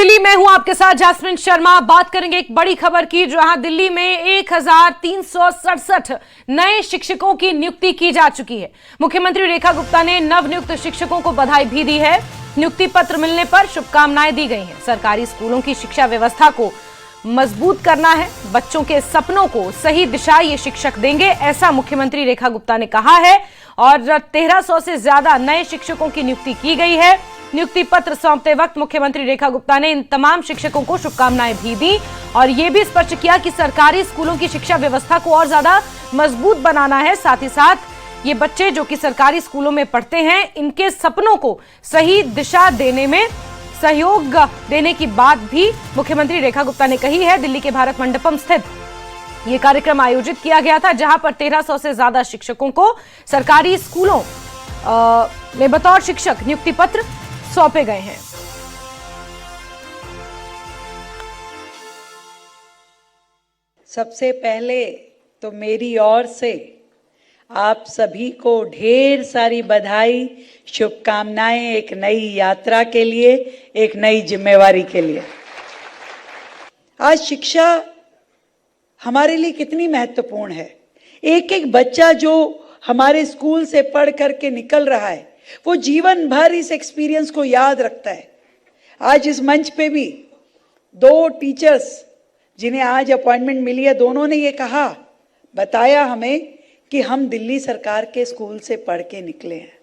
दिल्ली में हूं आपके साथ जैस्मिन शर्मा। बात करेंगे एक बड़ी खबर की, जहां दिल्ली में 1367 नए शिक्षकों की नियुक्ति की जा चुकी है। मुख्यमंत्री रेखा गुप्ता ने नवनियुक्त शिक्षकों को बधाई भी दी है। नियुक्ति पत्र मिलने पर शुभकामनाएं दी गई हैं। सरकारी स्कूलों की शिक्षा व्यवस्था को मजबूत करना है, बच्चों के सपनों को सही दिशा ये शिक्षक देंगे, ऐसा मुख्यमंत्री रेखा गुप्ता ने कहा है। और 1300 से ज्यादा नए शिक्षकों की नियुक्ति की गई है। नियुक्ति पत्र सौंपते वक्त मुख्यमंत्री रेखा गुप्ता ने इन तमाम शिक्षकों को शुभकामनाएं भी दी और यह भी स्पष्ट किया कि सरकारी स्कूलों की शिक्षा व्यवस्था को और ज्यादा मजबूत बनाना है। साथ ही साथ ये बच्चे जो कि सरकारी स्कूलों में पढ़ते हैं, इनके सपनों को सही दिशा देने में सहयोग देने की बात भी मुख्यमंत्री रेखा गुप्ता ने कही है। दिल्ली के भारत मंडपम स्थित ये कार्यक्रम आयोजित किया गया था, जहां पर 1300 से ज्यादा शिक्षकों को सरकारी स्कूलों में बतौर शिक्षक नियुक्ति पत्र सौंपे गए हैं। सबसे पहले तो मेरी ओर से आप सभी को ढेर सारी बधाई, शुभकामनाएं एक नई यात्रा के लिए, एक नई जिम्मेवारी के लिए। आज शिक्षा हमारे लिए कितनी महत्वपूर्ण है। एक एक बच्चा जो हमारे स्कूल से पढ़ करके निकल रहा है, वो जीवन भर इस एक्सपीरियंस को याद रखता है। आज इस मंच पे भी 2 टीचर्स जिन्हें आज अपॉइंटमेंट मिली है, दोनों ने ये बताया हमें कि हम दिल्ली सरकार के स्कूल से पढ़ के निकले हैं।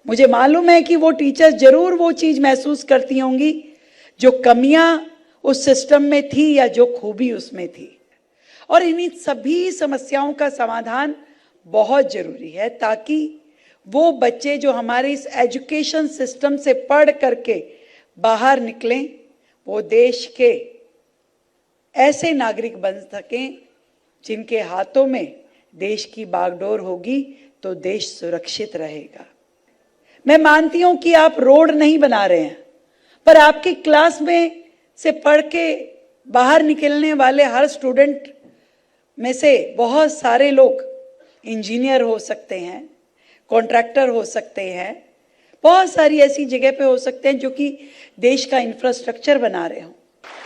मुझे मालूम है कि वो टीचर्स जरूर वो चीज महसूस करती होंगी जो कमियां उस सिस्टम में थी या जो खूबी उसमें थी। और इन्हीं सभी समस्याओं का समाधान बहुत जरूरी है, ताकि वो बच्चे जो हमारे इस एजुकेशन सिस्टम से पढ़ करके बाहर निकलें, वो देश के ऐसे नागरिक बन सकें जिनके हाथों में देश की बागडोर होगी तो देश सुरक्षित रहेगा। मैं मानती हूं कि आप रोड नहीं बना रहे हैं, पर आपकी क्लास में से पढ़ के बाहर निकलने वाले हर स्टूडेंट में से बहुत सारे लोग इंजीनियर हो सकते हैं, कॉन्ट्रैक्टर हो सकते हैं, बहुत सारी ऐसी जगह पे हो सकते हैं जो कि देश का इंफ्रास्ट्रक्चर बना रहे हों।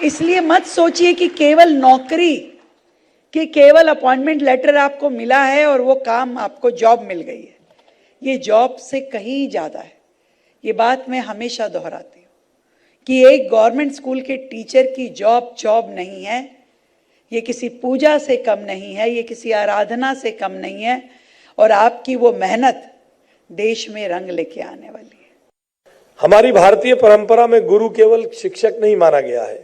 इसलिए मत सोचिए कि केवल नौकरी, कि केवल अपॉइंटमेंट लेटर आपको मिला है और वो काम आपको जॉब मिल गई है। ये जॉब से कहीं ज़्यादा है। ये बात मैं हमेशा दोहराती हूँ कि एक गवर्नमेंट स्कूल के टीचर की जॉब नहीं है, ये किसी पूजा से कम नहीं है, ये किसी आराधना से कम नहीं है, और आपकी वो मेहनत देश में रंग लेके आने वाली है। हमारी भारतीय परंपरा में गुरु केवल शिक्षक नहीं माना गया है।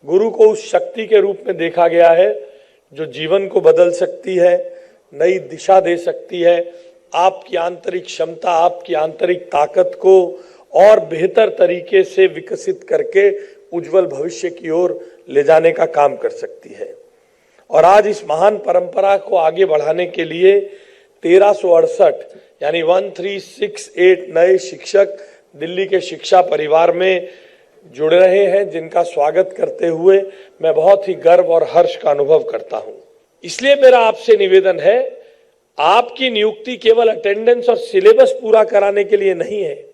गुरु को उस शक्ति के रूप में देखा गया है जो जीवन को बदल सकती है, नई दिशा दे सकती है, आपकी आंतरिक क्षमता, आपकी आंतरिक ताकत को और बेहतर तरीके से विकसित करके उज्जवल भविष्य की ओर ले जाने का काम कर सकती है। और आज इस महान परंपरा को आगे बढ़ाने के लिए 1368 यानी 1368 नए शिक्षक दिल्ली के शिक्षा परिवार में जुड़ रहे हैं, जिनका स्वागत करते हुए मैं बहुत ही गर्व और हर्ष का अनुभव करता हूं। इसलिए मेरा आपसे निवेदन है, आपकी नियुक्ति केवल अटेंडेंस और सिलेबस पूरा कराने के लिए नहीं है।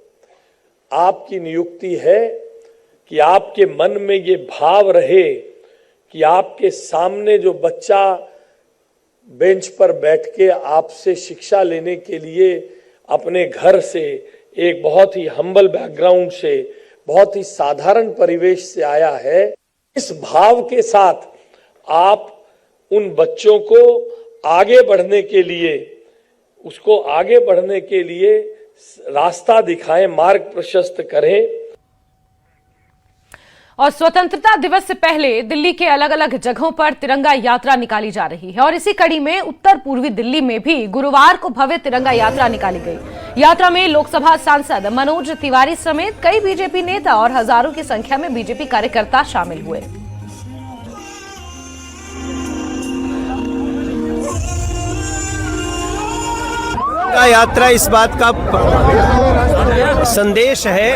आपकी नियुक्ति है कि आपके मन में ये भाव रहे कि आपके सामने जो बच्चा बेंच पर बैठ के आपसे शिक्षा लेने के लिए अपने घर से, एक बहुत ही हम्बल बैकग्राउंड से, बहुत ही साधारण परिवेश से आया है, इस भाव के साथ आप उन बच्चों को आगे बढ़ने के लिए, उसको आगे बढ़ने के लिए रास्ता दिखाएं, मार्ग प्रशस्त करें। और स्वतंत्रता दिवस से पहले दिल्ली के अलग अलग जगहों पर तिरंगा यात्रा निकाली जा रही है और इसी कड़ी में उत्तर पूर्वी दिल्ली में भी गुरुवार को भव्य तिरंगा यात्रा निकाली गई। यात्रा में लोकसभा सांसद मनोज तिवारी समेत कई बीजेपी नेता और हजारों की संख्या में बीजेपी कार्यकर्ता शामिल हुए। तिरंगा यात्रा इस बात का संदेश है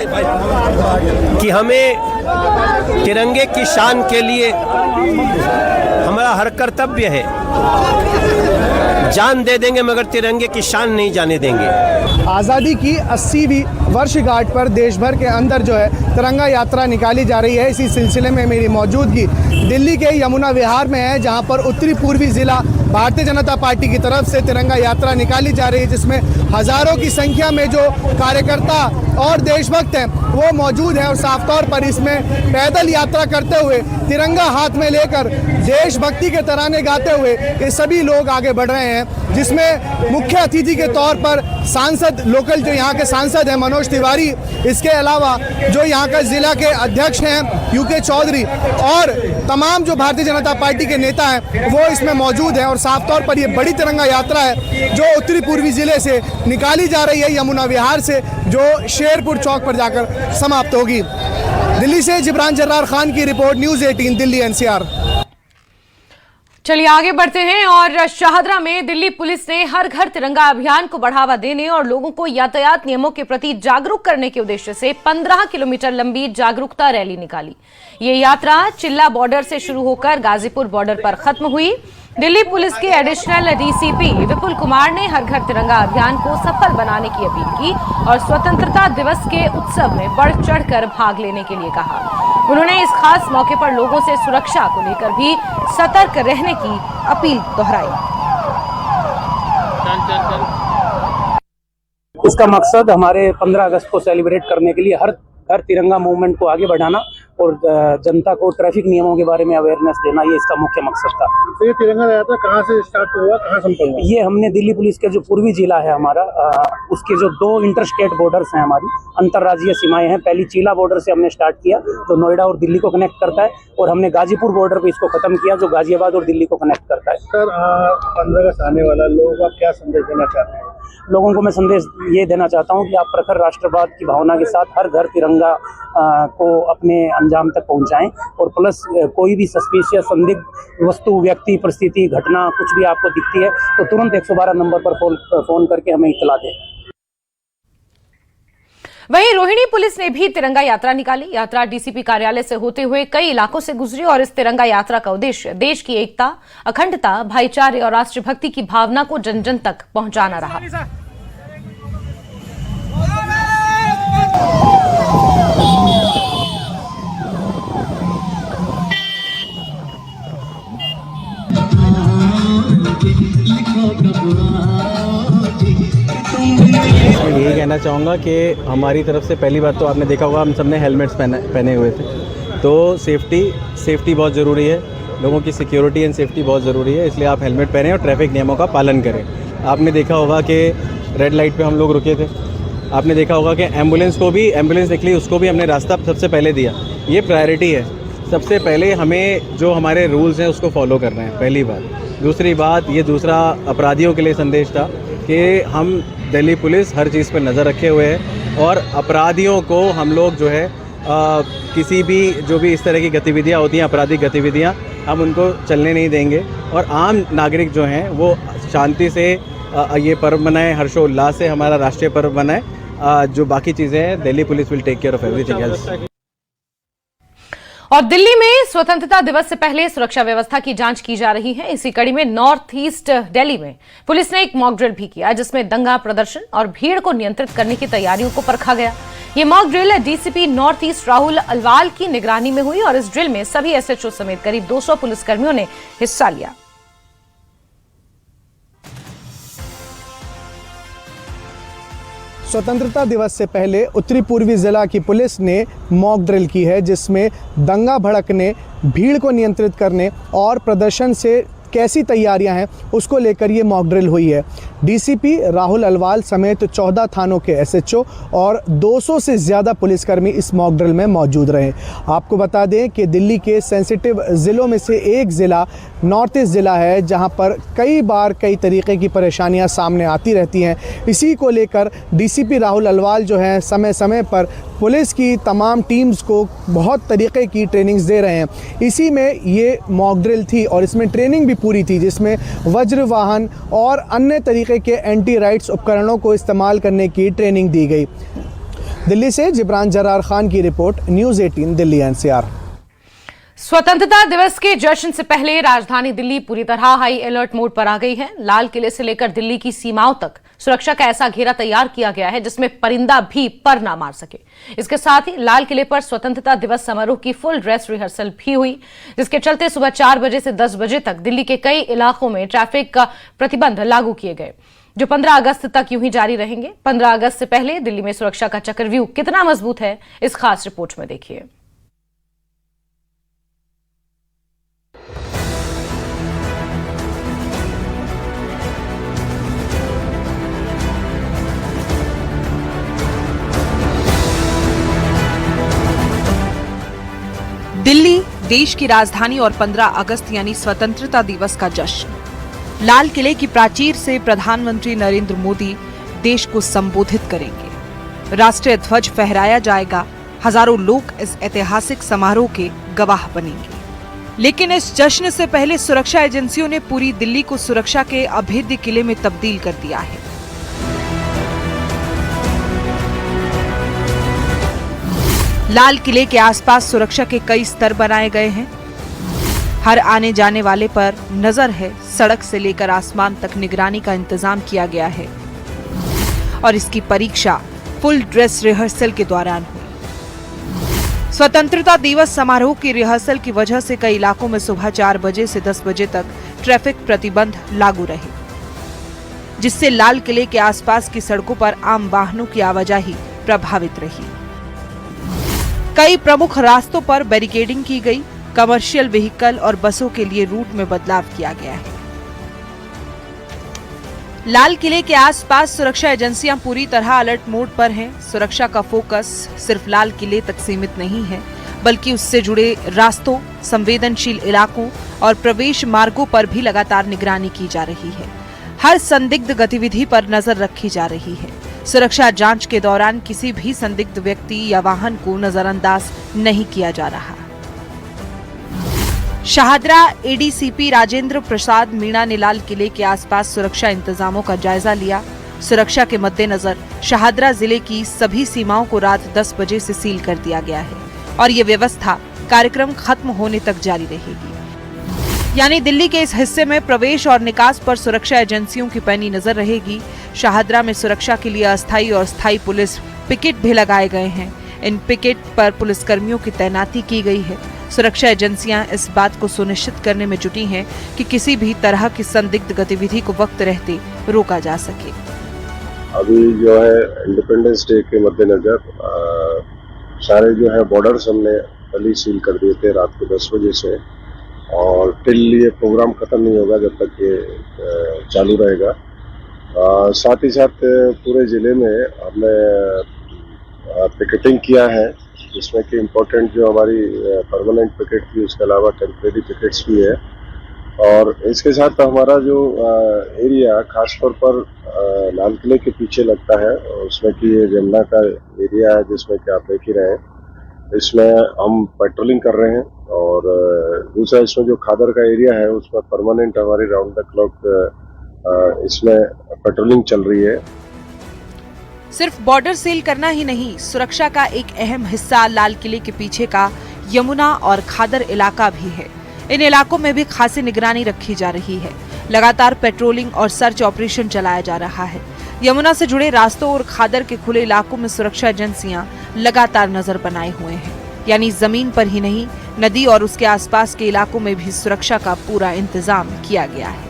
कि हमें तिरंगे की शान के लिए हमारा हर कर्तव्य है। जान दे देंगे मगर तिरंगे की शान नहीं जाने देंगे। आज़ादी की 80वीं वर्षगांठ पर देश भर के अंदर जो है तिरंगा यात्रा निकाली जा रही है। इसी सिलसिले में मेरी मौजूदगी दिल्ली के यमुना विहार में है, जहां पर उत्तरी पूर्वी ज़िला भारतीय जनता पार्टी की तरफ से तिरंगा यात्रा निकाली जा रही है, जिसमें हज़ारों की संख्या में जो कार्यकर्ता और देशभक्त हैं वो मौजूद हैं और साफ तौर पर इसमें पैदल यात्रा करते हुए तिरंगा हाथ में लेकर देशभक्ति के तराने गाते हुए ये सभी लोग आगे बढ़ रहे हैं, जिसमें मुख्य अतिथि के तौर पर सांसद लोकल जो यहाँ के सांसद हैं मनोज तिवारी, इसके अलावा जो यहाँ का जिला के अध्यक्ष हैं यूके चौधरी और तमाम जो भारतीय जनता पार्टी के नेता हैं वो इसमें मौजूद हैं। और साफ तौर पर ये बड़ी तिरंगा यात्रा है जो उत्तरी पूर्वी जिले से निकाली जा रही है यमुना विहार से, जो शेरपुर चौक पर जाकर समाप्त होगी। दिल्ली से जिब्रान जर्रार खान की रिपोर्ट, न्यूज़ 18 दिल्ली एनसीआर। चलिए आगे बढ़ते हैं और शाहदरा में दिल्ली पुलिस ने हर घर तिरंगा अभियान को बढ़ावा देने और लोगों को यातायात नियमों के प्रति जागरूक करने के उद्देश्य से 15 किलोमीटर लंबी जागरूकता रैली निकाली। ये यात्रा चिल्ला बॉर्डर से शुरू होकर गाजीपुर बॉर्डर पर खत्म हुई। दिल्ली पुलिस के एडिशनल डीसीपी विपुल कुमार ने हर घर तिरंगा अभियान को सफल बनाने की अपील की और स्वतंत्रता दिवस के उत्सव में बढ़ चढ़कर भाग लेने के लिए कहा। उन्होंने इस खास मौके पर लोगों से सुरक्षा को लेकर भी सतर्क रहने की अपील दोहराई। इसका मकसद हमारे 15 अगस्त को सेलिब्रेट करने के लिए हर तिरंगा मूवमेंट को आगे बढ़ाना और जनता को ट्रैफिक नियमों के बारे में अवेयरनेस देना, ये इसका मुख्य मकसद था। तो ये तिरंगा यात्रा कहाँ से स्टार्ट हुआ, कहाँ संपन्न हुआ? ये हमने दिल्ली पुलिस के जो पूर्वी जिला है हमारा, उसके जो 2 इंटर स्टेट बॉर्डर्स हैं, हमारी अंतर्राज्यीय सीमाएं हैं। पहली चीला बॉर्डर से हमने स्टार्ट किया जो नोएडा और दिल्ली को कनेक्ट करता है, और हमने गाजीपुर बॉर्डर पे इसको खत्म किया जो गाजियाबाद और दिल्ली को कनेक्ट करता है। सर 15 अगस्त आने वाला, लोगों को आप क्या संदेश देना चाहते हैं? लोगों को मैं संदेश ये देना चाहता हूँ कि आप प्रखर राष्ट्रवाद की भावना के साथ हर घर तिरंगा को अपने अंजाम तक पहुँचाएं, और प्लस कोई भी सस्पिशियस संदिग्ध वस्तु, व्यक्ति, परिस्थिति, घटना कुछ भी आपको दिखती है तो तुरंत 112 नंबर पर फोन करके हमें इत्तला दें। वहीं रोहिणी पुलिस ने भी तिरंगा यात्रा निकाली। यात्रा डीसीपी कार्यालय से होते हुए कई इलाकों से गुजरी और इस तिरंगा यात्रा का उद्देश्य देश की एकता, अखंडता, भाईचारे और राष्ट्रभक्ति की भावना को जन जन तक पहुंचाना रहा। मैं यही कहना चाहूँगा कि हमारी तरफ से पहली बात तो आपने देखा होगा हम सब ने हेलमेट्स पहने हुए थे, तो सेफ्टी बहुत ज़रूरी है। लोगों की सिक्योरिटी एंड सेफ्टी बहुत ज़रूरी है, इसलिए आप हेलमेट पहनें और ट्रैफिक नियमों का पालन करें। आपने देखा होगा कि रेड लाइट पे हम लोग रुके थे, आपने देखा होगा कि एम्बुलेंस निकली, उसको भी हमने रास्ता सबसे पहले दिया। ये प्रायोरिटी है, सबसे पहले हमें जो हमारे रूल्स हैं उसको फॉलो करना है, पहली बात। दूसरी बात, ये दूसरा अपराधियों के लिए संदेश था कि हम दिल्ली पुलिस हर चीज़ पर नज़र रखे हुए है और अपराधियों को हम लोग जो है किसी भी जो भी इस तरह की गतिविधियाँ होती हैं, आपराधिक गतिविधियाँ, हम उनको चलने नहीं देंगे और आम नागरिक जो हैं वो शांति से ये पर्व मनाएं, हर्षोल्लास से हमारा राष्ट्रीय पर्व मनाएं। जो बाकी चीज़ें हैं Delhi police will take care of everything else. और दिल्ली में स्वतंत्रता दिवस से पहले सुरक्षा व्यवस्था की जांच की जा रही है। इसी कड़ी में नॉर्थ ईस्ट दिल्ली में पुलिस ने एक मॉक ड्रिल भी किया, जिसमें दंगा प्रदर्शन और भीड़ को नियंत्रित करने की तैयारियों को परखा गया। ये mock drill DCP north east Rahul Alwal की निगरानी में हुई और इस ड्रिल में सभी एसएचओ समेत करीब 200 पुलिसकर्मियों ने हिस्सा लिया। स्वतंत्रता दिवस से पहले उत्तरी पूर्वी जिला की पुलिस ने मॉक ड्रिल की है, जिसमें दंगा भड़कने, भीड़ को नियंत्रित करने और प्रदर्शन से कैसी तैयारियां हैं उसको लेकर ये मॉक ड्रिल हुई है। डीसीपी राहुल अल्वाल समेत 14 थानों के एसएचओ और 200 से ज़्यादा पुलिसकर्मी इस मॉक ड्रिल में मौजूद रहे। आपको बता दें कि दिल्ली के सेंसिटिव ज़िलों में से एक ज़िला नॉर्थ ईस्ट ज़िला है, जहां पर कई बार कई तरीके की परेशानियां सामने आती रहती हैं। इसी को लेकर डीसीपी राहुल अल्वाल जो हैं समय समय पर पुलिस की तमाम टीम्स को बहुत तरीके की ट्रेनिंग्स दे रहे हैं। इसी में ये मॉक ड्रिल थी और इसमें ट्रेनिंग भी पूरी थी, जिसमें वज्र वाहन और अन्य तरीके के एंटी राइट्स उपकरणों को इस्तेमाल करने की ट्रेनिंग दी गई। दिल्ली से जिब्रान जरार खान की रिपोर्ट, न्यूज़ 18 दिल्ली एनसीआर। स्वतंत्रता दिवस के जश्न से पहले राजधानी दिल्ली पूरी तरह हाई अलर्ट मोड पर आ गई है। लाल किले से लेकर दिल्ली की सीमाओं तक सुरक्षा का ऐसा घेरा तैयार किया गया है जिसमें परिंदा भी पर ना मार सके। इसके साथ ही लाल किले पर स्वतंत्रता दिवस समारोह की फुल ड्रेस रिहर्सल भी हुई, जिसके चलते सुबह 4 बजे से 10 बजे तक दिल्ली के कई इलाकों में ट्रैफिक का प्रतिबंध लागू किए गए, जो 15 अगस्त तक यूं ही जारी रहेंगे। 15 अगस्त से पहले दिल्ली में सुरक्षा का चक्रव्यूह कितना मजबूत है, इस खास रिपोर्ट में देखिए। दिल्ली देश की राजधानी और 15 अगस्त यानी स्वतंत्रता दिवस का जश्न। लाल किले की प्राचीर से प्रधानमंत्री नरेंद्र मोदी देश को संबोधित करेंगे। राष्ट्रीय ध्वज फहराया जाएगा। हजारों लोग इस ऐतिहासिक समारोह के गवाह बनेंगे। लेकिन इस जश्न से पहले सुरक्षा एजेंसियों ने पूरी दिल्ली को सुरक्षा के अभेद्य किले में तब्दील कर दिया है। लाल किले के आसपास सुरक्षा के कई स्तर बनाए गए हैं। हर आने जाने वाले पर नजर है। सड़क से लेकर आसमान तक निगरानी का इंतजाम किया गया है और इसकी परीक्षा फुल ड्रेस रिहर्सल के दौरान हुई। स्वतंत्रता दिवस समारोह की रिहर्सल की वजह से कई इलाकों में सुबह 4 बजे से 10 बजे तक ट्रैफिक प्रतिबंध लागू रहे, जिससे लाल किले के आसपास की सड़कों पर आम वाहनों की आवाजाही प्रभावित रही। कई प्रमुख रास्तों पर बैरिकेडिंग की गई। कमर्शियल व्हीकल और बसों के लिए रूट में बदलाव किया गया है। लाल किले के आसपास सुरक्षा एजेंसियां पूरी तरह अलर्ट मोड पर हैं। सुरक्षा का फोकस सिर्फ लाल किले तक सीमित नहीं है, बल्कि उससे जुड़े रास्तों, संवेदनशील इलाकों और प्रवेश मार्गों पर भी लगातार निगरानी की जा रही है। हर संदिग्ध गतिविधि पर नजर रखी जा रही है। सुरक्षा जांच के दौरान किसी भी संदिग्ध व्यक्ति या वाहन को नजरअंदाज नहीं किया जा रहा। शाहदरा एडीसीपी राजेंद्र प्रसाद मीणा ने लाल किले के आसपास सुरक्षा इंतजामों का जायजा लिया। सुरक्षा के मद्देनजर शाहदरा जिले की सभी सीमाओं को रात 10 बजे से सील कर दिया गया है और ये व्यवस्था कार्यक्रम खत्म होने तक जारी रहेगी। यानी दिल्ली के इस हिस्से में प्रवेश और निकास पर सुरक्षा एजेंसियों की पैनी नजर रहेगी। शाहदरा में सुरक्षा के लिए अस्थायी और स्थायी पुलिस पिकेट भी लगाए गए हैं। इन पिकेट पर पुलिसकर्मियों की तैनाती की गई है। सुरक्षा एजेंसियां इस बात को सुनिश्चित करने में जुटी हैं कि किसी भी तरह की संदिग्ध गतिविधि को वक्त रहते रोका जा सके। अभी जो है इंडिपेंडेंस डे के मद्देनजर सारे जो है बॉर्डर्स हमने पहले सील कर दिए थे रात को 10 बजे से, और टिल ये प्रोग्राम खत्म नहीं होगा जब तक ये चालू रहेगा। साथ ही साथ पूरे जिले में हमने पिकेटिंग किया है, जिसमें कि इम्पोर्टेंट जो हमारी परमानेंट पिकेट थी, उसके अलावा टेम्परेरी पिकेट्स भी है। और इसके साथ हमारा जो एरिया खासतौर पर लाल किले के पीछे लगता है, उसमें कि ये जमुना का एरिया है जिसमें कि आप देख ही रहे हैं, इसमें हम पेट्रोलिंग कर रहे हैं। और दूसरा इसमें जो खादर का एरिया है उसमें परमानेंट हमारी राउंड द क्लॉक इसमें पेट्रोलिंग चल रही है। सिर्फ बॉर्डर सील करना ही नहीं, सुरक्षा का एक अहम हिस्सा लाल किले के पीछे का यमुना और खादर इलाका भी है। इन इलाकों में भी खासी निगरानी रखी जा रही है। लगातार पेट्रोलिंग और सर्च ऑपरेशन चलाया जा रहा है। यमुना से जुड़े रास्तों और खादर के खुले इलाकों में सुरक्षा एजेंसियां लगातार नजर बनाए हुए हैं। यानी जमीन पर ही नहीं, नदी और उसके आसपास के इलाकों में भी सुरक्षा का पूरा इंतजाम किया गया है।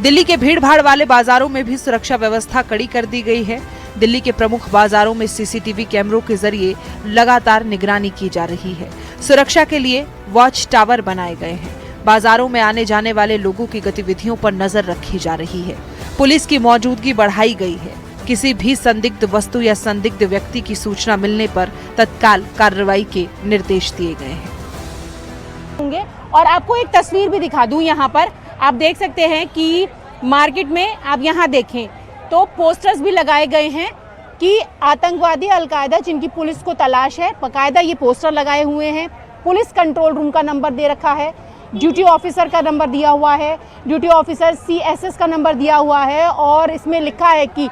दिल्ली के भीड़ भाड़ वाले बाजारों में भी सुरक्षा व्यवस्था कड़ी कर दी गई है। दिल्ली के प्रमुख बाजारों में सीसीटीवी कैमरों के जरिए लगातार निगरानी की जा रही है। सुरक्षा के लिए वॉच टावर बनाए गए हैं। बाजारों में आने जाने वाले लोगों की गतिविधियों पर नजर रखी जा रही है। पुलिस की मौजूदगी बढ़ाई गई है। किसी भी संदिग्ध वस्तु या संदिग्ध व्यक्ति की सूचना मिलने पर तत्काल कार्रवाई के निर्देश दिए गए हैं। और आपको एक तस्वीर भी दिखा दूं, यहाँ पर आप देख सकते हैं कि मार्केट में आप यहाँ देखें तो पोस्टर्स भी लगाए गए हैं कि आतंकवादी अलकायदा जिनकी पुलिस को तलाश है, बाकायदा ये पोस्टर लगाए हुए हैं। पुलिस कंट्रोल रूम का नंबर दे रखा है, ड्यूटी ऑफिसर का नंबर दिया हुआ है, ड्यूटी ऑफिसर CSS का नंबर दिया हुआ है और इसमें लिखा है कि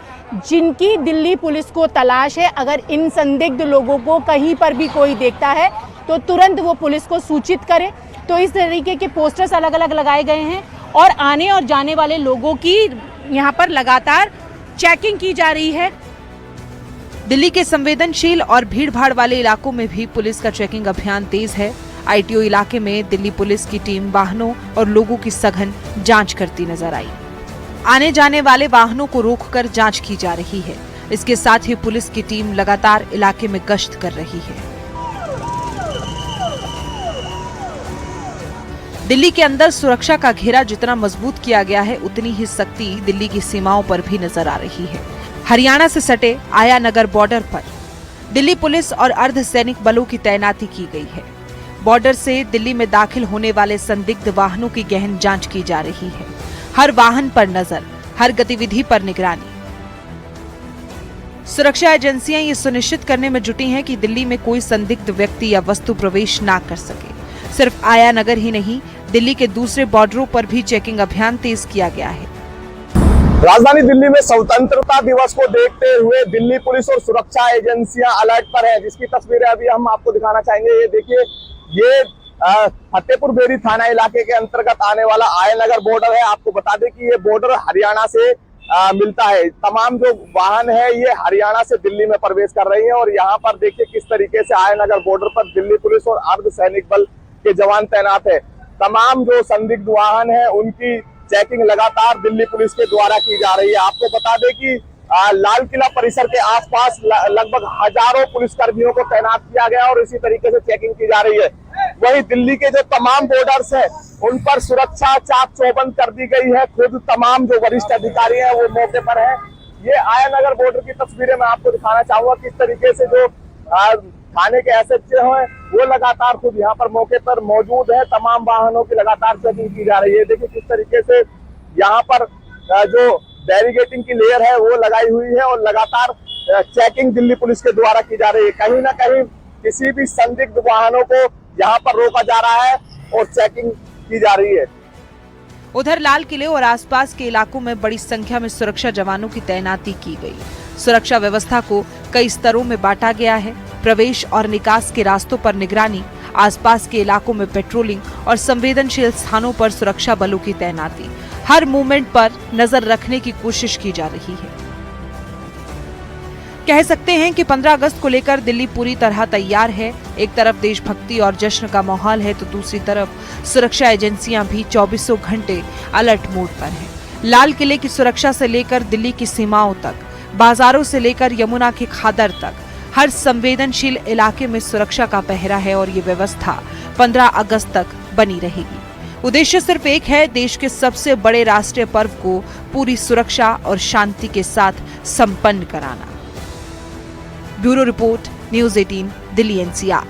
जिनकी दिल्ली पुलिस को तलाश है, अगर इन संदिग्ध लोगों को कहीं पर भी कोई देखता है तो तुरंत वो पुलिस को सूचित करे। तो इस तरीके के पोस्टर्स अलग अलग लगाए गए हैं और आने और जाने वाले लोगों की यहाँ पर लगातार चेकिंग की जा रही है। दिल्ली के संवेदनशील और भीड़भाड़ वाले इलाकों में भी पुलिस का चेकिंग अभियान तेज है। ITO इलाके में दिल्ली पुलिस की टीम वाहनों और लोगों की सघन जांच करती नजर आई। आने जाने वाले वाहनों को रोककर जांच की जा रही है। इसके साथ ही पुलिस की टीम लगातार इलाके में गश्त कर रही है। दिल्ली के अंदर सुरक्षा का घेरा जितना मजबूत किया गया है, उतनी ही सख्ती दिल्ली की सीमाओं पर भी नजर आ रही है। हरियाणा से सटे आया नगर बॉर्डर पर दिल्ली पुलिस और अर्धसैनिक बलों की तैनाती की गई है। बॉर्डर से दिल्ली में दाखिल होने वाले संदिग्ध वाहनों की गहन जांच की जा रही है। हर वाहन पर नजर, हर गतिविधि पर निगरानी। सुरक्षा एजेंसियां ये सुनिश्चित करने में जुटी हैं कि दिल्ली में कोई संदिग्ध व्यक्ति या वस्तु प्रवेश ना कर सके। सिर्फ आया नगर ही नहीं, दिल्ली के दूसरे बॉर्डरों पर भी चेकिंग अभियान तेज किया गया है। राजधानी दिल्ली में स्वतंत्रता दिवस को देखते हुए दिल्ली पुलिस और सुरक्षा एजेंसियां अलर्ट पर है, जिसकी तस्वीरें अभी हम आपको दिखाना चाहेंगे। ये देखिए, ये फतेहपुर बेरी थाना इलाके के अंतर्गत आने वाला आयनगर बॉर्डर है। आपको बता दें कि ये बॉर्डर हरियाणा से मिलता है। तमाम जो वाहन है ये हरियाणा से दिल्ली में प्रवेश कर रही है और यहाँ पर देखिए किस तरीके से आयनगर बॉर्डर पर दिल्ली पुलिस और अर्धसैनिक बल के जवान तैनात है। तमाम जो संदिग्ध वाहन है उनकी चेकिंग लगातार दिल्ली पुलिस के द्वारा की जा रही है। आपको बता दें कि लाल किला परिसर के आसपास लगभग हजारों पुलिसकर्मियों को तैनात किया गया और इसी तरीके से चेकिंग की जा रही है। वहीं दिल्ली के जो तमाम बॉर्डर्स हैं उन पर सुरक्षा चाक चौबंद कर दी गई है। खुद तमाम जो वरिष्ठ अधिकारी हैं वो मौके पर हैं। ये आयनगर बॉर्डर की तस्वीरें मैं आपको दिखाना चाहूंगा। किस तरीके से जो थाने के SHO हैं वो लगातार खुद यहाँ पर मौके पर मौजूद है। तमाम वाहनों की लगातार चेकिंग की जा रही है। देखिए किस तरीके से यहाँ पर जो बैरिकेडिंग की लेयर है वो लगाई हुई है और लगातार चेकिंग दिल्ली पुलिस के द्वारा की जा रही है। कहीं ना कहीं किसी भी संदिग्ध वाहनों को यहाँ पर रोका जा रहा है और चेकिंग की जा रही है। उधर लाल किले और आसपास के इलाकों में बड़ी संख्या में सुरक्षा जवानों की तैनाती की गई। सुरक्षा व्यवस्था को कई स्तरों में बांटा गया है। प्रवेश और निकास के रास्तों पर निगरानी, आसपास के इलाकों में पेट्रोलिंग और संवेदनशील स्थानों पर सुरक्षा बलों की तैनाती। हर मूवमेंट पर नजर रखने की कोशिश की जा रही है। कह सकते हैं कि 15 अगस्त को लेकर दिल्ली पूरी तरह तैयार है। एक तरफ देशभक्ति और जश्न का माहौल है तो दूसरी तरफ सुरक्षा एजेंसियां भी 24 घंटे अलर्ट मोड पर हैं। लाल किले की सुरक्षा से लेकर दिल्ली की सीमाओं तक, बाजारों से लेकर यमुना के खादर तक, हर संवेदनशील इलाके में सुरक्षा का पहरा है और ये व्यवस्था 15 अगस्त तक बनी रहेगी। उद्देश्य सिर्फ एक है, देश के सबसे बड़े राष्ट्रीय पर्व को पूरी सुरक्षा और शांति के साथ संपन्न कराना। Bureau report, news 18, Delhi NCR।